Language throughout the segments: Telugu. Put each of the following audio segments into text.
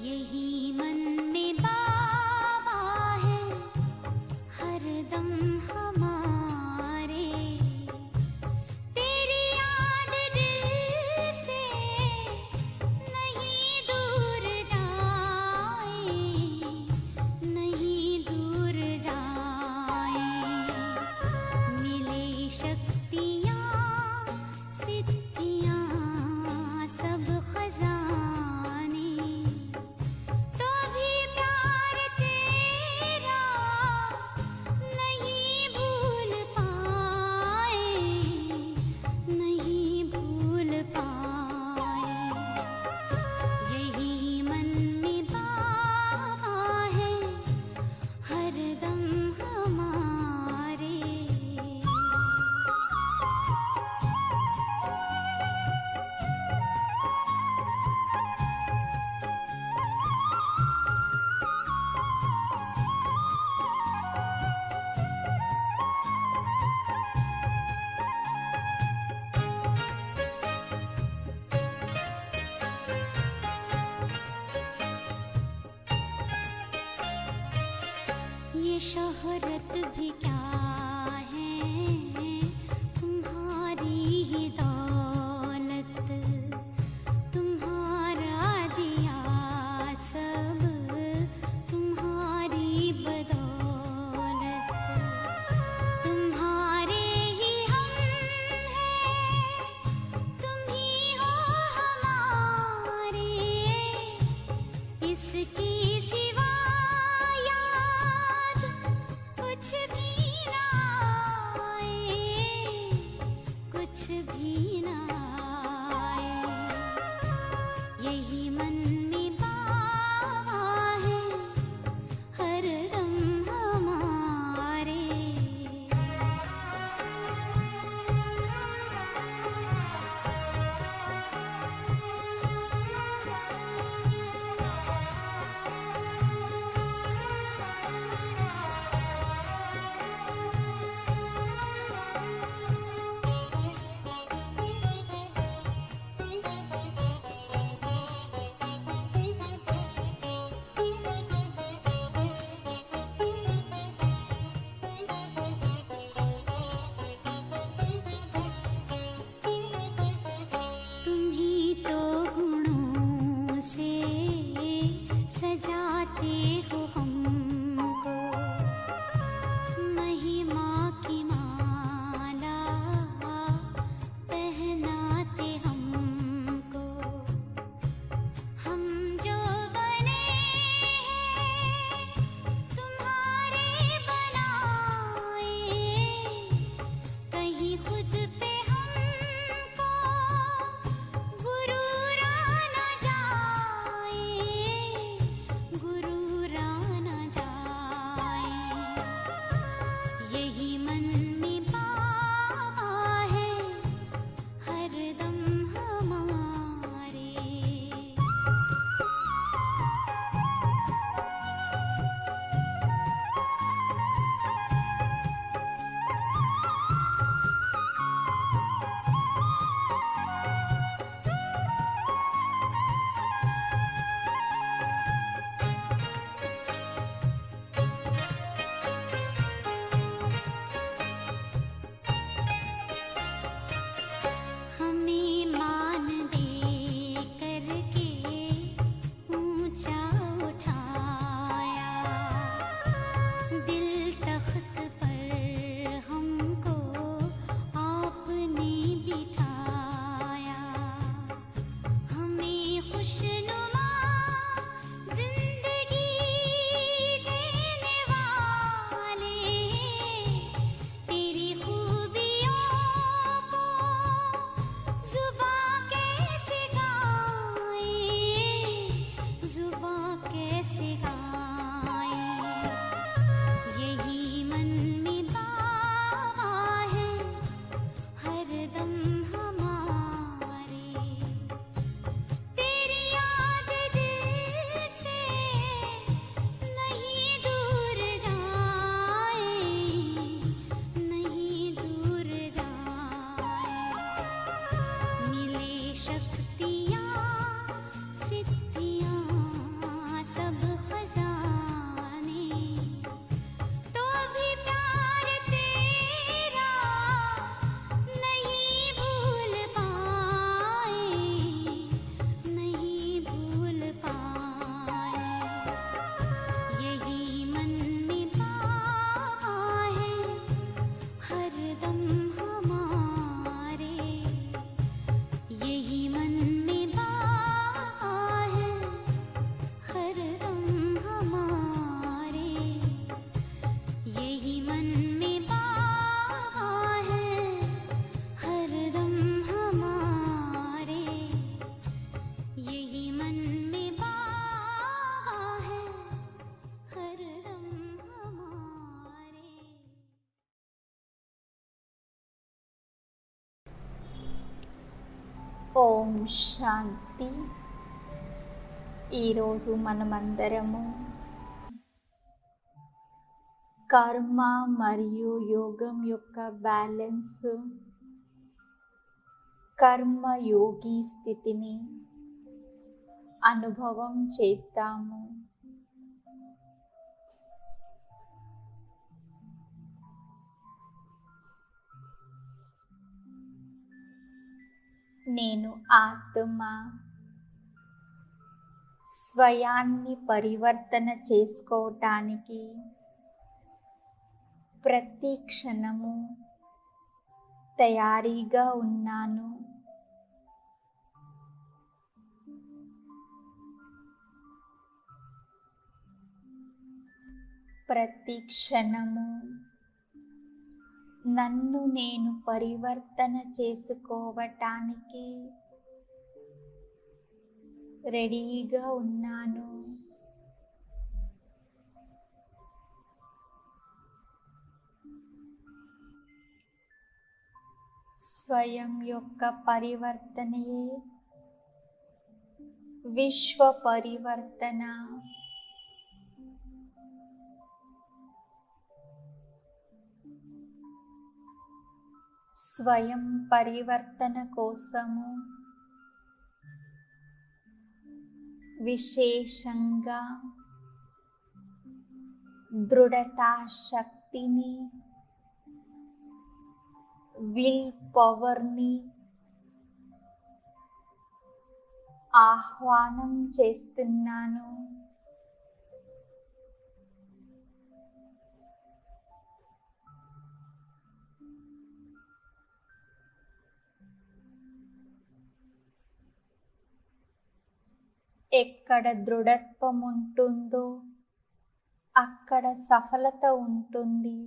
यही मन में बाबा है हरदम हमारे। तेरी याद दिल से नहीं दूर जाए, नहीं दूर जाए। मिले शक्तियाँ सिद्धियाँ सब खजाने, तो भी प्यार तेरा नहीं भूल पाए, नहीं भूल पाए। यही मन में बाबा है हरदम हमारे। ये शोहरत भी क्या है, तुम्हारी ही दौलत, तुम्हारा दिया सब तुम्हारी बदौलत। तुम्हारे ही हम हैं, तुम ही हो हमारे। इसकी सिवा कुछ भी ना आए, कुछ भी ना आए। यही मन में बाबा है हरदम हमारे। तुम ही तो गुणों से सजाते हो हमको, महिमा की माला पहनाते हमको। हम जो बने हैं तुम्हारे बनाए, कहीं खुद पे हमको गुरूर आ न जाए, गुरूर आ न जाए। ఓం శాంతి. ఈరోజు మనమందరము కర్మ మరియు యోగం యొక్క బ్యాలెన్స్, కర్మయోగి స్థితిని అనుభవం చేద్దాము. నేను ఆత్మ స్వయాన్ని పరివర్తన చేసుకోవటానికి ప్రతి క్షణము తయారీగా ఉన్నాను. ప్రతి క్షణము నన్ను నేను పరివర్తన చేసుకోవటానికి రెడీగా ఉన్నాను. స్వయం యొక్క పరివర్తనయే విశ్వ పరివర్తన. స్వయం పరివర్తన కోసము విశేషంగా దృఢతా శక్తిని, విల్ పవర్ని ఆహ్వానం చేస్తున్నాను. ఎక్కడ దృఢత్వం ఉంటుందో అక్కడ సఫలత ఉంటుంది.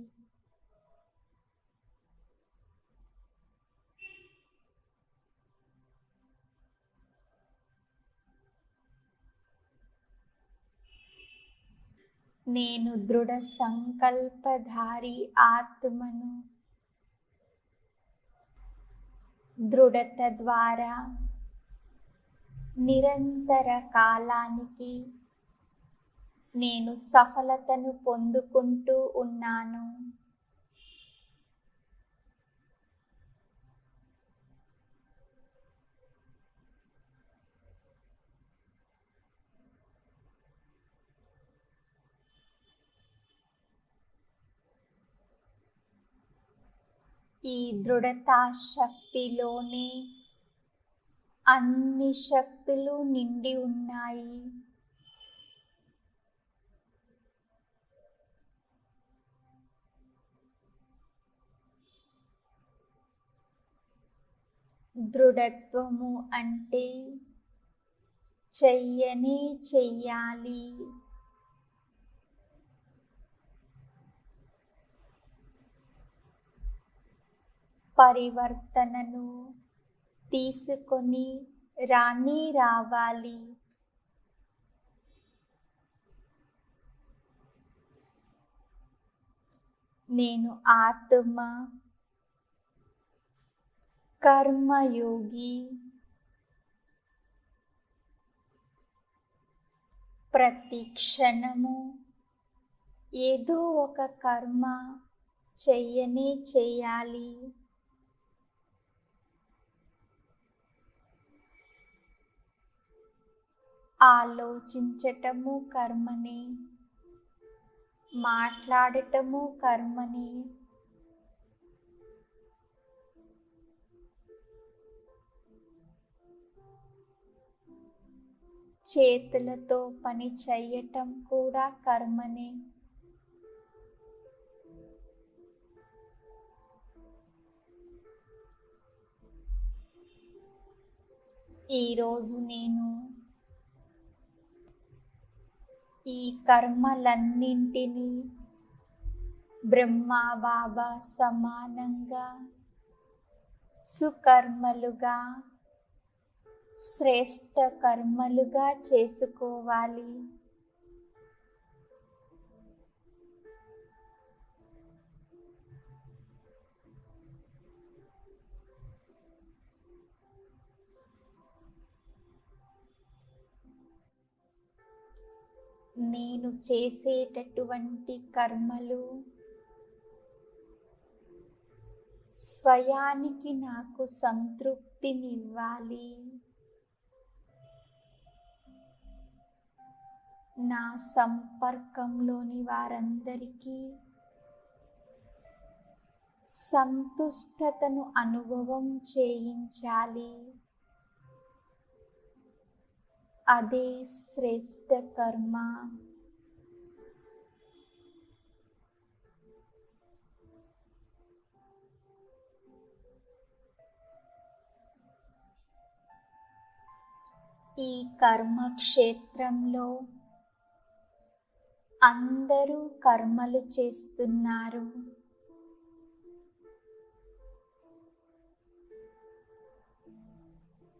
నేను దృఢ సంకల్పధారి ఆత్మను. దృఢత ద్వారా నిరంతర కాలానికి నేను సఫలతను పొందుకుంటూ ఉన్నాను. ఈ దృఢతా శక్తిలోనే అన్ని శక్తులు నిండి ఉన్నాయి. దృఢత్వము అంటే చెయ్యనే చెయ్యాలి. పరివర్తనను తీసుకొని రావాలి. నేను ఆత్మ కర్మయోగి. ప్రతి క్షణము ఏదో ఒక కర్మ చెయ్యనే చెయ్యాలి. ఆలోచించటము కర్మనే, మాట్లాడటము కర్మనే. చేతులతో పని చెయ్యటం కూడా కర్మనే. ఈరోజు నేను ఈ కర్మలన్నింటినీ బ్రహ్మా బాబా సమానంగా సుకర్మలుగా, శ్రేష్ట కర్మలుగా చేసుకోవాలి. నేను చేసేటటువంటి కర్మలు స్వయానికి నాకు సంతృప్తినివ్వాలి. నా సంపర్కంలోని వారందరికీ సంతుష్టతను అనుభవం చేయించాలి. అదే శ్రేష్ఠ కర్మ. ఈ కర్మక్షేత్రంలో అందరూ కర్మలు చేస్తున్నారు.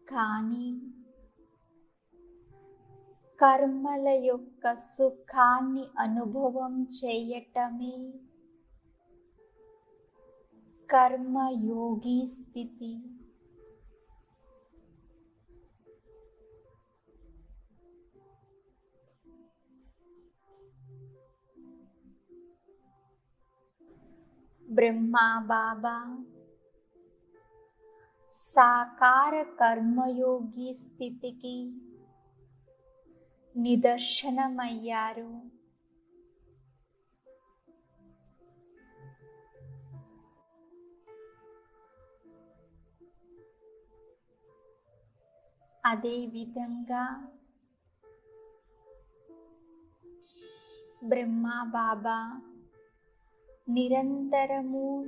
కానీ కర్మల యొక్క సుఖాన్ని అనుభవం చేయటమే కర్మయోగి స్థితి. బ్రహ్మా బాబా సాకార కర్మయోగి స్థితికి నిదర్శనమయ్యారు. అదే విధంగా బ్రహ్మా బాబా నిరంతరము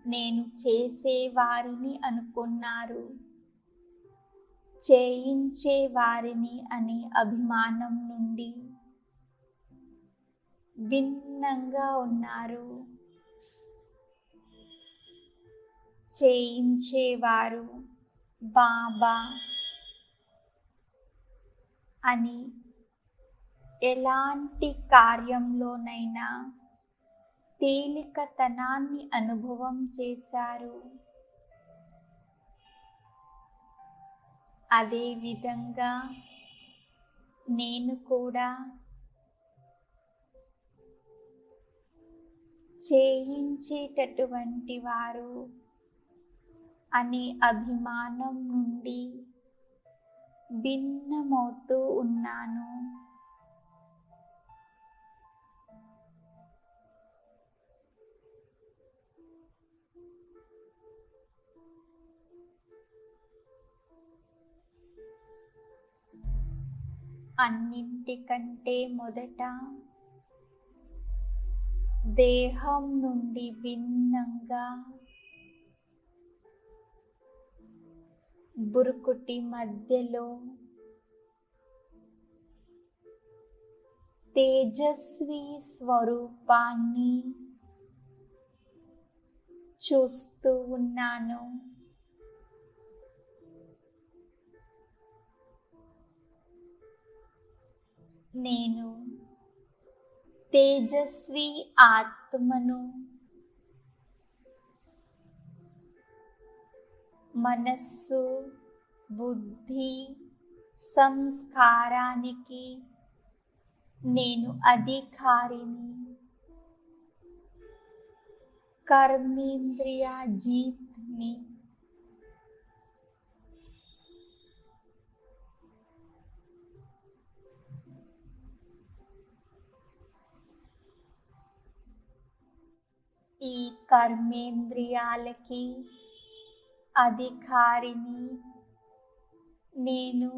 నేను చేసేవారిని అనుకున్నారు, చేయించేవారిని అనే అభిమానం నుండి భిన్నంగా ఉన్నారు. చేయించేవారు బాబా అని ఎలాంటి కార్యంలోనైనా తేలికతనాన్ని అనుభవం చేశారు. అదేవిధంగా నేను కూడా చేయించేటటువంటి వారు అనే అభిమానం నుండి భిన్నమవుతూ ఉన్నాను. అన్నింటికంటే మొదట దేహం నుండి భిన్నంగా బురుకుటి మధ్యలో తేజస్వి స్వరూపాన్ని చూస్తూ ఉన్నాను. నేను తేజస్వి ఆత్మను మనస్సు, బుద్ధి, సంస్కారానికి నేను అధికారిని, కర్మేంద్రియ జీత్ని. ఈ కర్మేంద్రియాలకి అధికారిని నేను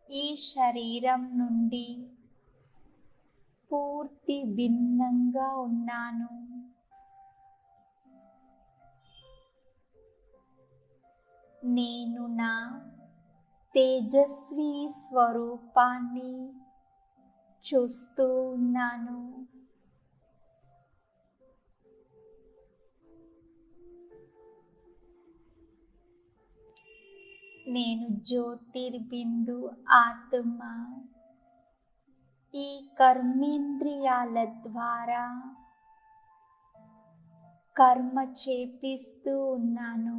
ఈ శరీరం నుండి పూర్తి భిన్నంగా ఉన్నాను. నేను నా తేజస్వి స్వరూపాన్ని చూస్తూ ఉన్నాను. నేను జ్యోతిర్బిందు ఆత్మ. ఈ కర్మేంద్రియాల ద్వారా కర్మ చేపిస్తూ ఉన్నాను.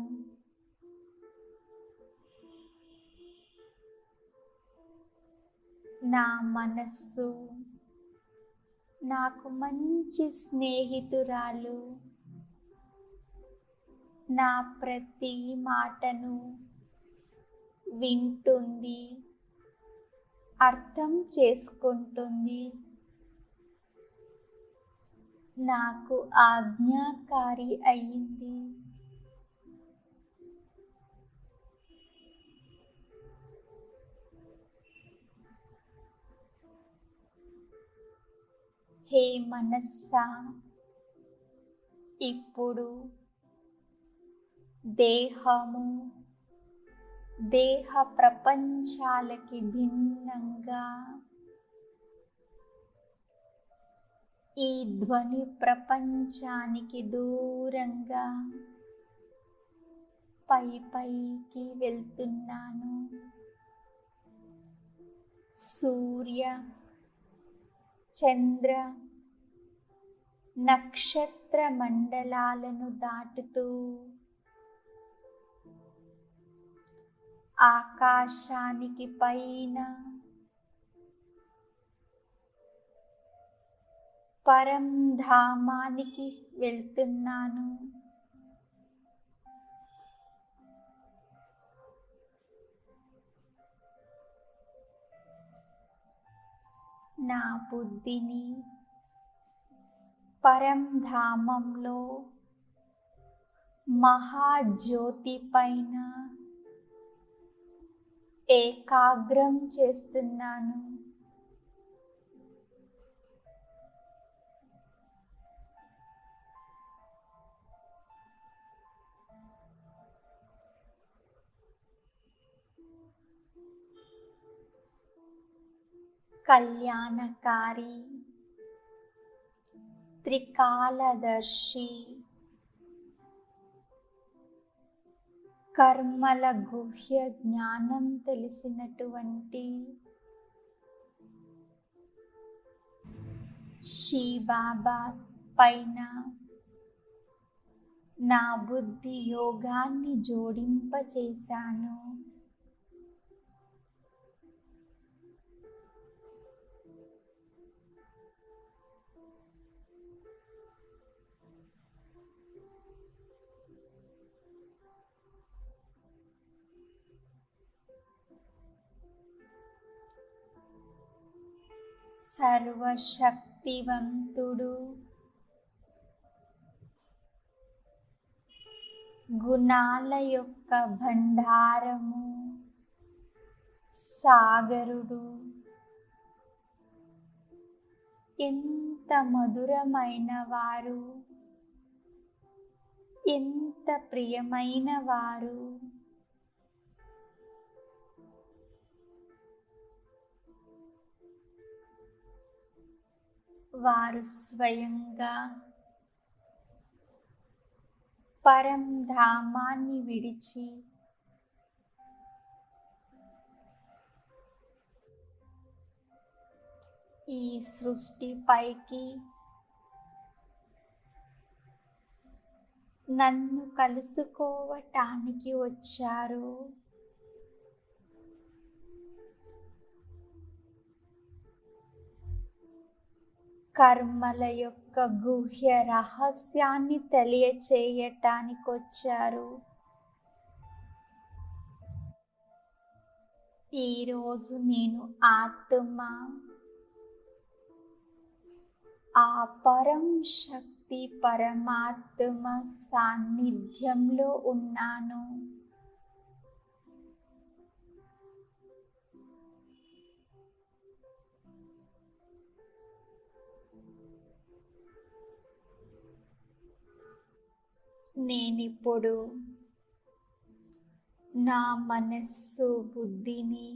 నా మనస్సు నాకు మంచి స్నేహితురాలు. నా ప్రతి మాటను వింటుంది, అర్థం చేసుకుంటుంది. నాకు ఆజ్ఞాకారి అయింది. హే మనస్సా, ఇప్పుడు దేహము, దేహ ప్రపంచాలకి భిన్నంగా ఈ ధ్వని ప్రపంచానికి దూరంగా పైకి వెళ్తున్నాను. సూర్య, చంద్ర, నక్షత్ర మండలాలను దాటుతూ ఆకాశానికి పైన పరంధామానికి వెళ్తున్నాను. నా బుద్ధిని పరంధామంలో మహాజ్యోతి పైన ఏకాగ్రం చేస్తున్నాను. కళ్యాణకారి, త్రికాలదర్శి, కర్మల గుహ్య జ్ఞానం తెలిసినటువంటి శివబాబా పైన నా బుద్ధి యోగాన్ని జోడింపచేశాను. సర్వశక్తివంతుడు, గుణాల యొక్క భండారము, సాగరుడు, ఎంత మధురమైన వారు, ఎంత ప్రియమైన వారు. వారు స్వయంగా పరంధామాన్ని విడిచి ఈ సృష్టిపైకి నన్ను కలుసుకోవటానికి వచ్చారు. కర్మల యొక్క గుహ్య రహస్యాన్ని తెలియచేయటానికి వచ్చారు. ఈరోజు నేను ఆత్మ, ఆ పరం శక్తి పరమాత్మ సాన్నిధ్యంలో ఉన్నాను. నేనిప్పుడు నా మనస్సు బుద్ధిని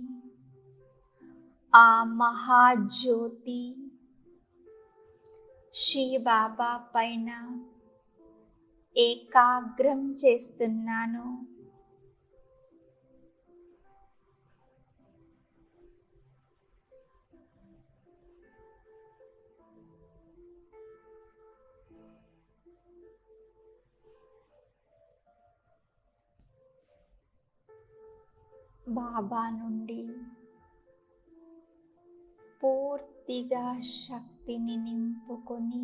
ఆ మహాజ్యోతి శివబాబా పైన ఏకాగ్రం చేస్తున్నాను. బాబా నుండి పూర్తిగా శక్తిని నింపుకొని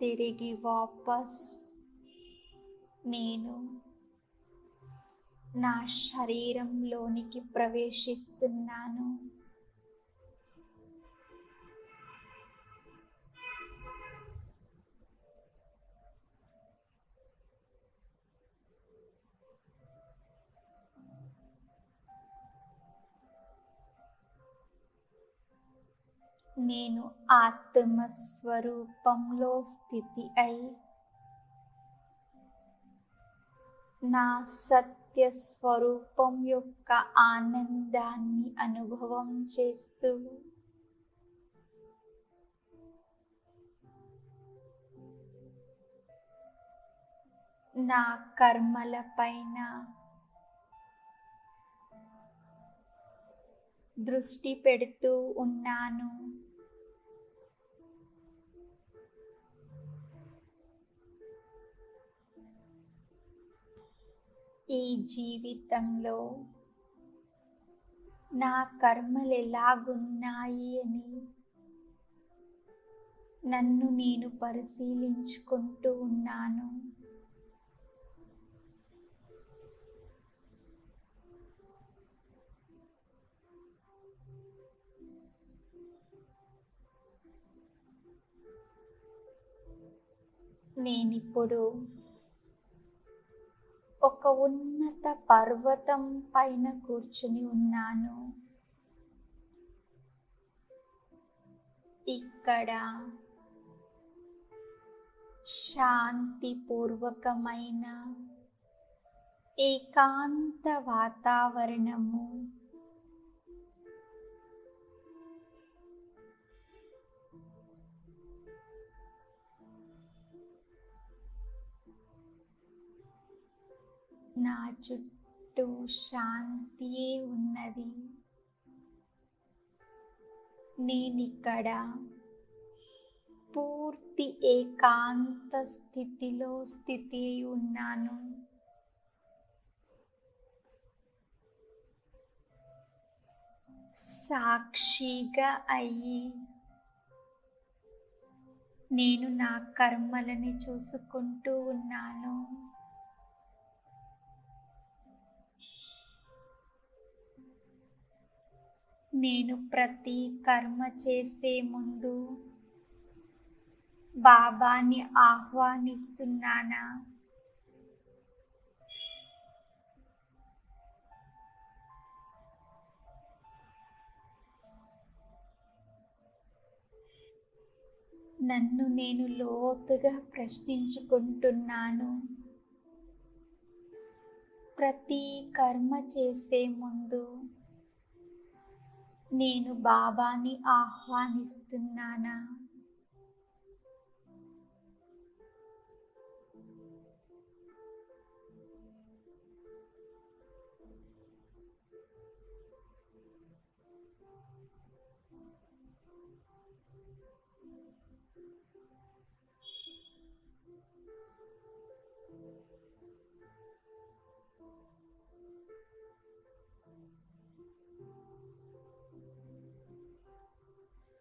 తిరిగి వాపస్ నేను నా శరీరంలోనికి ప్రవేశిస్తున్నాను. నేను ఆత్మస్వరూపంలో స్థితి అయి నా సత్య స్వరూపం యొక్క ఆనందాన్ని అనుభవం చేస్తూ నా కర్మల పైన దృష్టి పెడుతూ ఉన్నాను. ఈ జీవితంలో నా కర్మలు ఎలాగున్నాయి అని నన్ను నేను పరిశీలించుకుంటూ ఉన్నాను. నేనిప్పుడు ఒక ఉన్నత పర్వతం పైన కూర్చుని ఉన్నాను. ఇక్కడ శాంతిపూర్వకమైన ఏకాంత వాతావరణము, నా చుట్టూ శాంతియే ఉన్నది. నేనిక్కడ పూర్తి ఏకాంత స్థితిలో స్థితి అయి ఉన్నాను. సాక్షిగా అయ్యి నేను నా కర్మలని చూసుకుంటూ ఉన్నాను. నేను ప్రతి కర్మ చేసే ముందు బాబాని ఆహ్వానిస్తున్నానా? నన్ను నేను లోతుగా ప్రశ్నించుకుంటున్నాను. ప్రతి కర్మ చేసే ముందు నేను బాబాని ఆహ్వానిస్తున్నానా?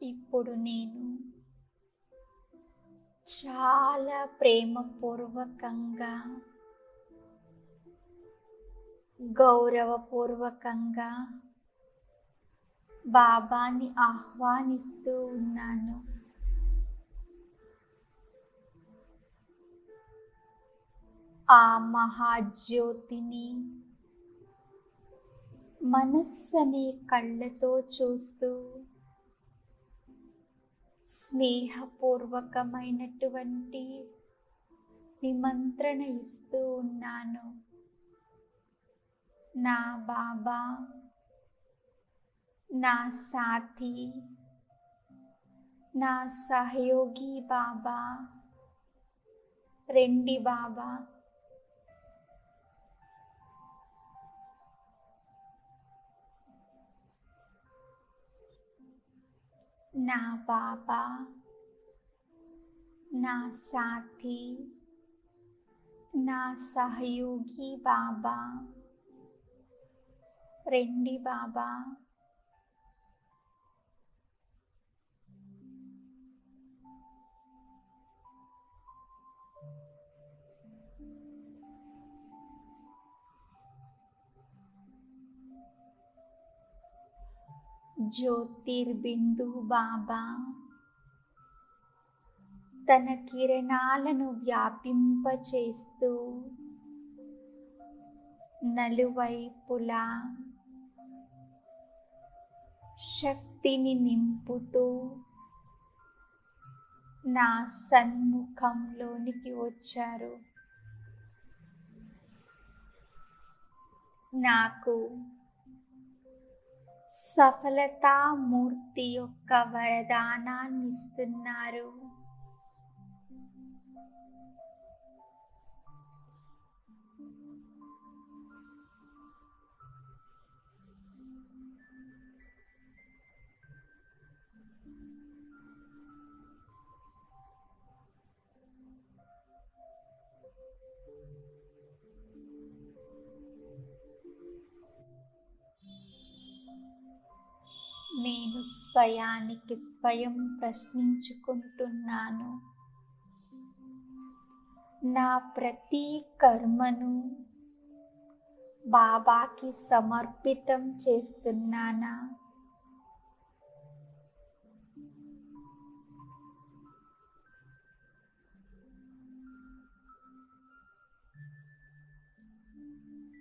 ఇప్పుడు నేను చాలా ప్రేమపూర్వకంగా, గౌరవపూర్వకంగా బాబాని ఆహ్వానిస్తూ ఉన్నాను. ఆ మహాజ్యోతిని మనస్సనే కళ్ళతో చూస్తూ స్నేహపూర్వకమైనటువంటి నిమంత్రణ ఇస్తూ ఉన్నాను. నా బాబా, నా సాథీ, నా సహయోగి బాబా, రెండి బాబా. నా బాబా, నా సాథీ, నా సహయోగి బాబా, రెండి బాబా. జ్యోతిర్బిందు బాబా తన కిరణాలను వ్యాపింపచేస్తూ నలువైపులా శక్తిని నింపుతూ నా సన్ముఖంలోనికి వచ్చారు. నాకు సఫలతామూర్తి యొక్క వరదానాన్ని ఇస్తున్నారు. నేను స్వయానికి స్వయం ప్రశ్నించుకుంటున్నాను. నా ప్రతి కర్మను బాబాకి సమర్పితం చేస్తున్నానా?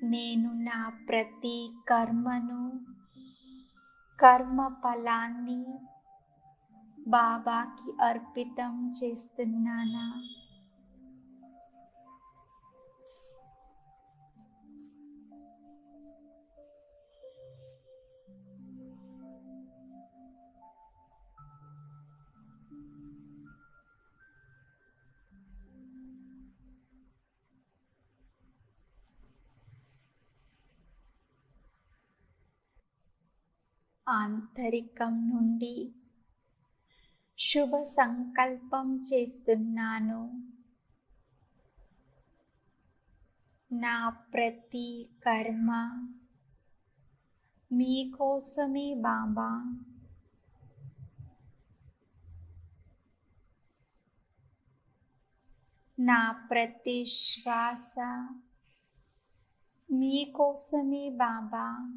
నేను నా ప్రతి కర్మను కర్మ ఫలాన్ని బాబాకి అర్పితం చేస్తున్నానా? ఆంతరికం నుండి శుభ సంకల్పం చేస్తున్నాను. నా ప్రతి కర్మ మీకోసమే బాబా. నా ప్రతి శ్వాస మీకోసమే బాబా.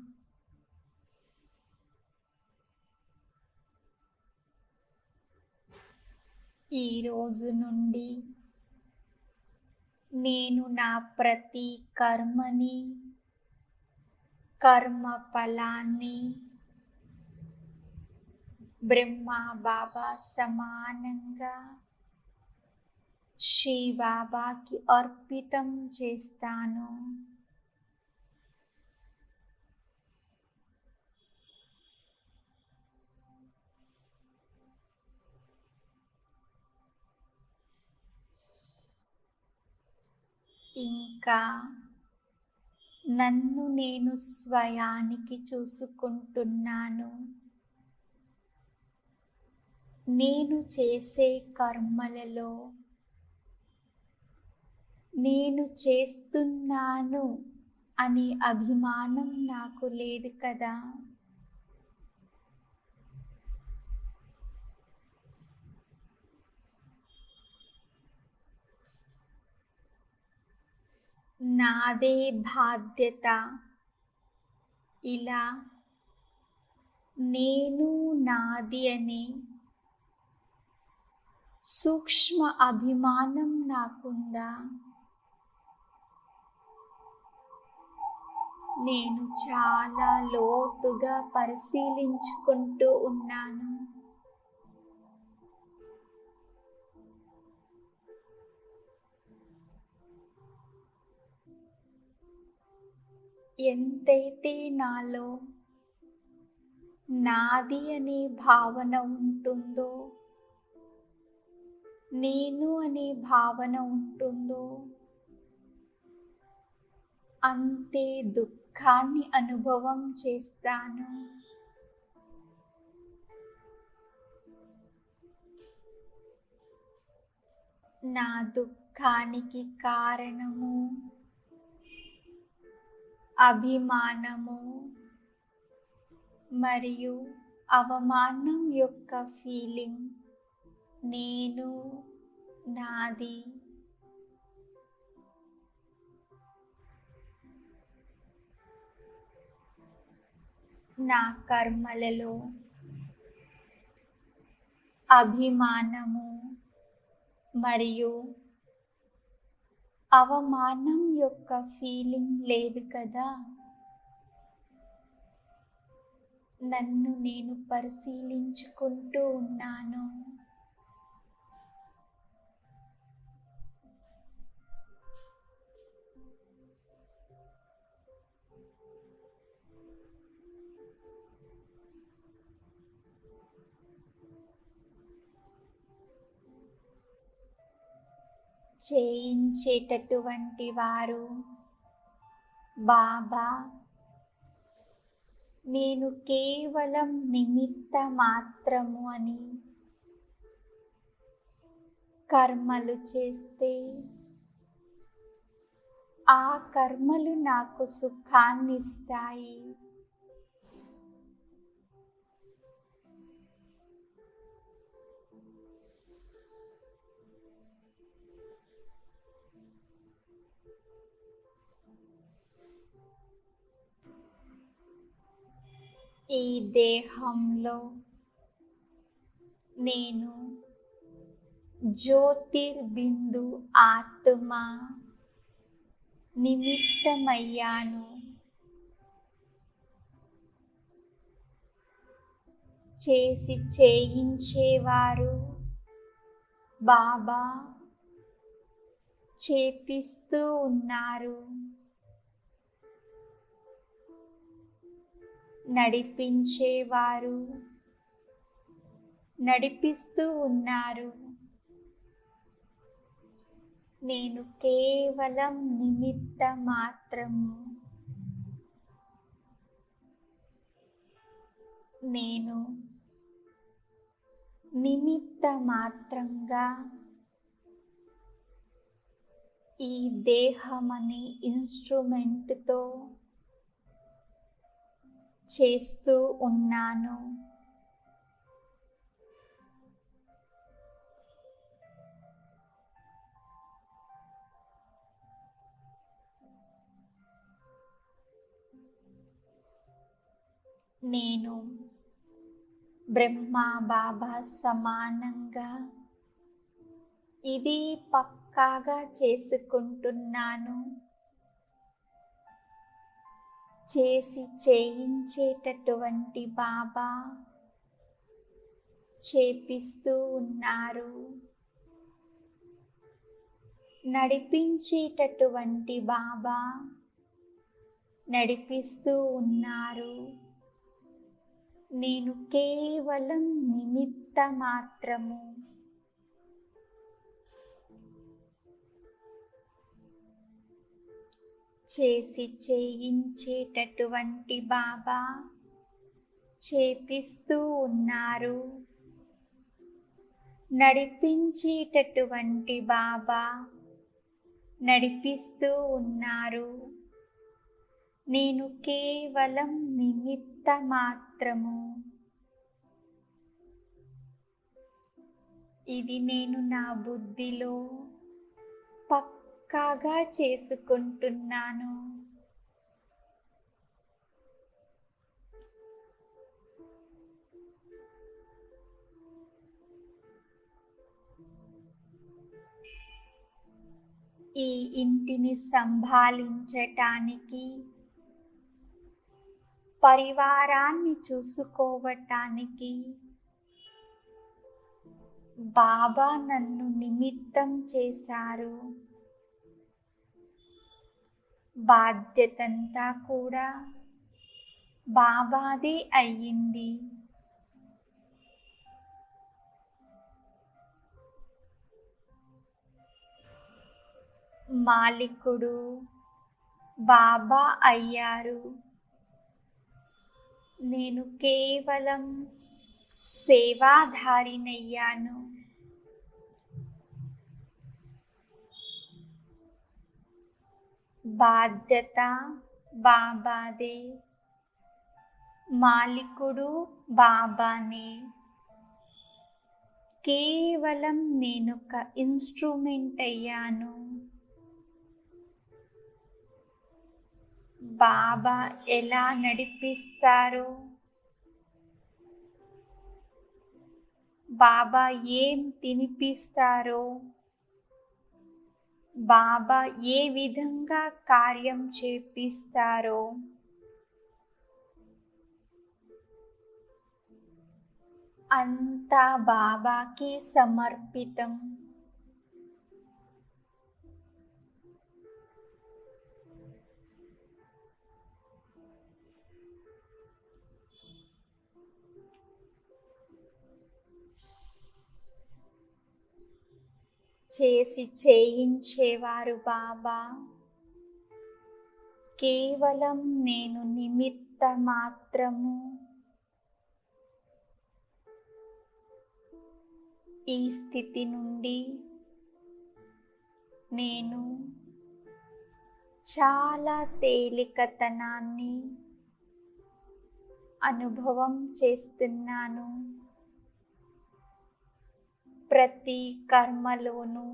ఈ రోజు నుండి నేను నా ప్రతి కర్మని కర్మ ఫలాన్ని బ్రహ్మ బాబా సమానంగా శ్రీ బాబాకి అర్పితం చేస్తాను. ఇంకా నన్ను నేను స్వయానికి చూసుకుంటున్నాను. నేను చేసే కర్మలలో నేను చేస్తున్నాను అనే అభిమానం నాకు లేదు కదా. నాదే బాధ్యత. ఇలా నేను నాది అనే సూక్ష్మ అభిమానం నాకుందా? నేను చాలా లోతుగా పరిశీలించుకుంటూ ఉన్నాను. ఎంతైతే నాలో నాది అనే భావన ఉంటుందో, నేను అనే భావన ఉంటుందో, అంతే దుఃఖాన్ని అనుభవం చేస్తాను. నా దుఃఖానికి కారణము అభిమానము మరియు అవమానం యొక్క ఫీలింగ్. నేను నాది. నా కర్మలలో అభిమానము మరియు అవమానం యొక్క ఫీలింగ్ లేదు కదా. నన్ను నేను పరిశీలించుకుంటూ ఉన్నాను. చేయించేటటువంటి వారు బాబా, నేను కేవలం నిమిత్త మాత్రము అని. కర్మలు చేస్తే ఆ కర్మలు నాకు సుఖాన్నిస్తాయి. ఈ దేహంలో నేను జ్యోతిర్బిందు ఆత్మ నిమిత్తమయ్యాను. చేసి చేయించేవారు బాబా చేపిస్తూ ఉన్నారు. నడిపించేవారు నడిపిస్తూ ఉన్నారు. నేను కేవలం నిమిత్త మాత్రము. నేను నిమిత్త మాత్రంగా ఈ దేహమనే ఇన్స్ట్రుమెంట్తో చేస్తూ ఉన్నాను. నేను బ్రహ్మా బాబా సమానంగా ఇది పక్కాగా చేసుకుంటున్నాను. చేసి చేయించేటటువంటి బాబా చేపిస్తూ ఉన్నారు. నడిపించేటటువంటి బాబా నడిపిస్తూ ఉన్నారు. నేను కేవలం నిమిత్త మాత్రము. చేసి చేయించేటటువంటి బాబా చేపిస్తూ ఉన్నారు. నడిపించేటటువంటి బాబా నడిపిస్తూ ఉన్నారు. నేను కేవలం నిమిత్త మాత్రము. ఇది నేను నా బుద్ధిలో పక్కాగా చేసుకుంటున్నాను. ఈ ఇంటిని సంభాళించటానికి, పరివారాన్ని చూసుకోవటానికి బాబా నన్ను నిమిత్తం చేశారు. బాధ్యతంతా కూడా బాబాదే అయ్యింది. మాలికుడు బాబా అయ్యారు. నేను కేవలం సేవాధారినయ్యాను. బాధ్యత బాబాదే, మాలికుడు బాబానే. కేవలం నేనొక ఇన్స్ట్రుమెంట్ అయ్యాను. బాబా ఎలా నడిపిస్తారు? బాబా ఏం తినిపిస్తారో, బాబా ఏ విధంగా కార్యం చేపిస్తారో అంతా బాబాకి సమర్పితం. చేసి చేయించేవారు బాబా, కేవలం నేను నిమిత్త మాత్రము. ఈ స్థితి నుండి నేను చాలా తేలికతనాన్ని అనుభవం చేస్తున్నాను. ప్రతి కర్మలోనూ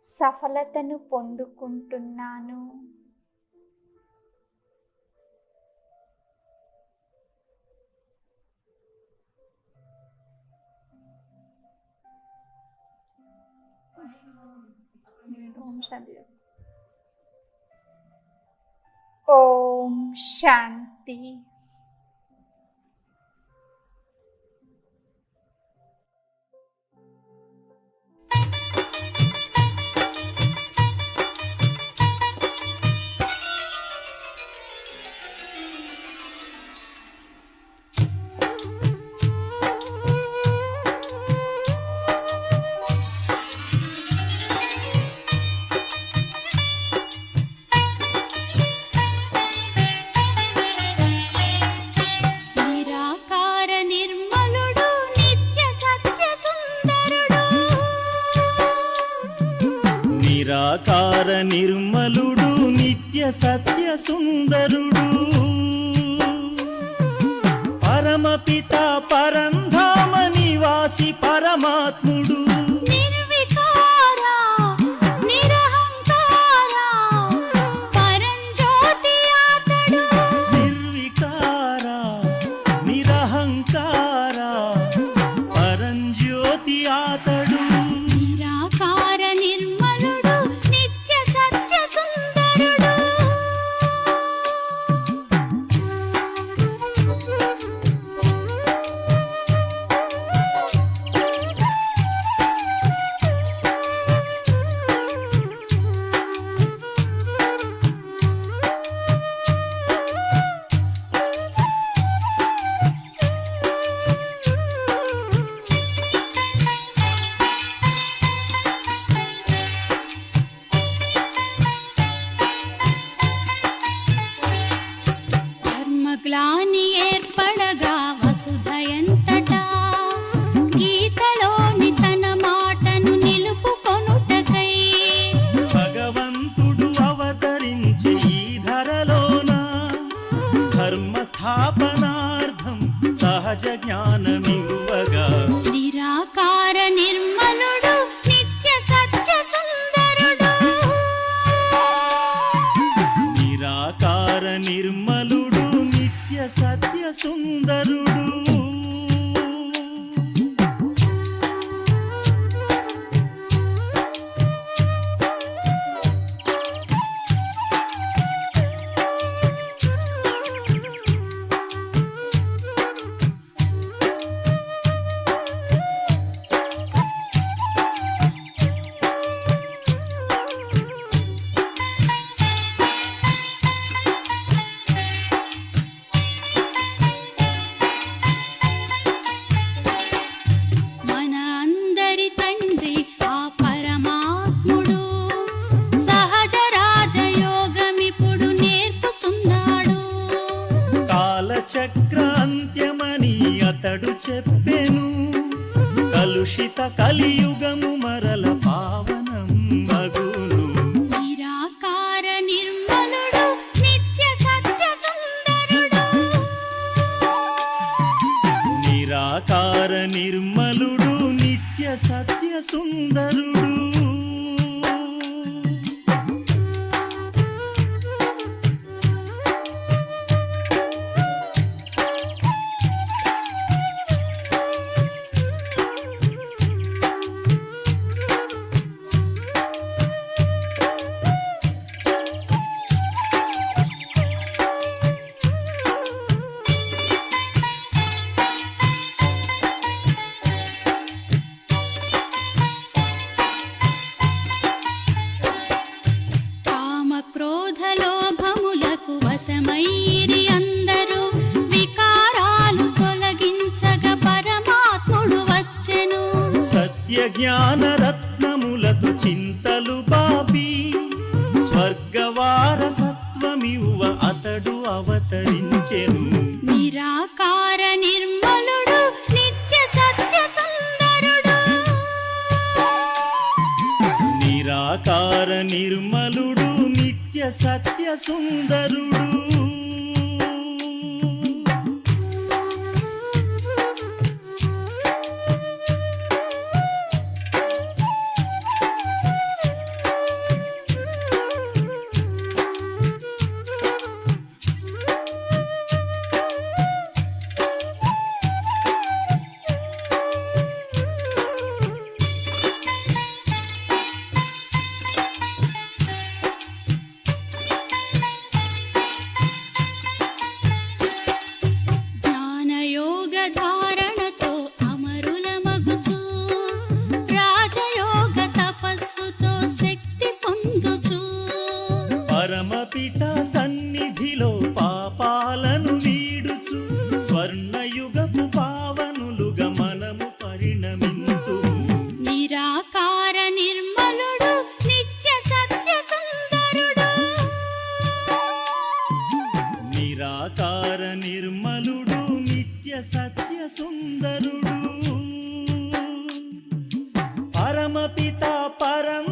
సఫలతను పొందుకుంటున్నాను. ఓం శాంతి. నిరాకార నిర్మలుడు నిత్య సత్య సుందరుడు, పరమపిత పరంధామ నివాసి పరమాత్ముడు. గ్లాని ఏర్పడగా వసుధయంతటా గీతలోని తన మాటను నిలుపుకొనుటకై భగవంతుడు అవతరించి ఈ ధరలోన ధర్మ స్థాపనార్థం సహజ జ్ఞానమివ్వగా. నిరాకార నిర్మలుడు నిత్య సత్య సుందరుడు, నిరాకార నిర్మలుడు నిత్య సత్య సుందరుడు. చక్రాంత్యమని అతడు చెప్పెను, కలుషిత కలియుగము మరల పావనం మగును. నిరాకార నిర్మలుడు నిత్య సత్య సుందరుడు, నిరాకార నిర్మలుడు నిత్య సత్య సుందరుడు. జ్ఞాన రత్నములతో చింతలు బాపి స్వర్గవారసత్వమివ్వ అతడు అవతరించెను. నిరాకార నిర్మలుడు నిత్య సత్య సుందరుడు. నిరాకార నిర్మలుడు నిత్య సత్య సుందరుడు. జ్ఞానయోగ ధారణతో అమరుల మగుచు రాజయోగ తపస్సుతో శక్తి పొందుచు పరమపిత సన్నిధిలో పాపాలను వీడుచు స్వర్ణయుగపు పావనులుగా మనము పరిణమింతుము. నిరాకార నిర్మలుడు నిత్య సత్య సుందరుడు. నిరాకార నిర్మలుడు నిత్య సత్య సుందరుడు. పరమపిత పరం